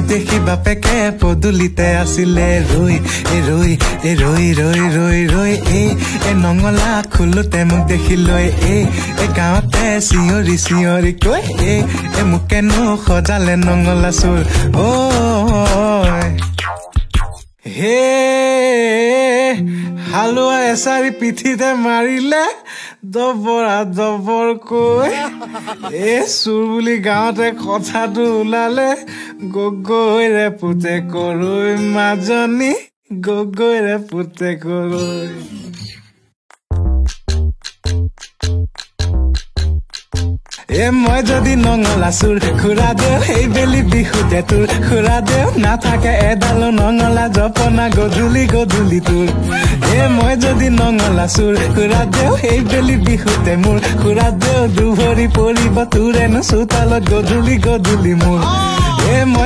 দেখি বাপেকে পদুলিতে আছিলে ৰৈ ৰৈ ৰৈ ৰৈ ৰৈ ৰৈ এই নঙলা খোলোতে মোক দেখি লৈ এই গাঁৱতে চিঞৰি চিঞৰি কৈ এই মোকেনো সজালে নঙলা চোৰ ঐ হে হালুৱা এচাৰি পিঠিতে মাৰিলে দবৰা দবৰকৈ এই চোৰ বুলি গাঁৱতে কথাটো ওলালে গগৈৰে পুতে কৰৈ মাজনী গগৈৰে পুতে কৰৈ মই যদি নঙলা চোৰ খুৰা দেও এই বেলি বিহুতে তোৰ খুৰা দেও নাথাকে এডালো নঙলা জপনা গধূলি গধূলি তোৰ মই যদি নঙলা চোৰ খুৰা দেও এই বেলি বিহুতে মোৰ খুৰা দেও দুভৰি পৰিব তোৰেনো চোতালত গধূলি গধূলি মোৰ মই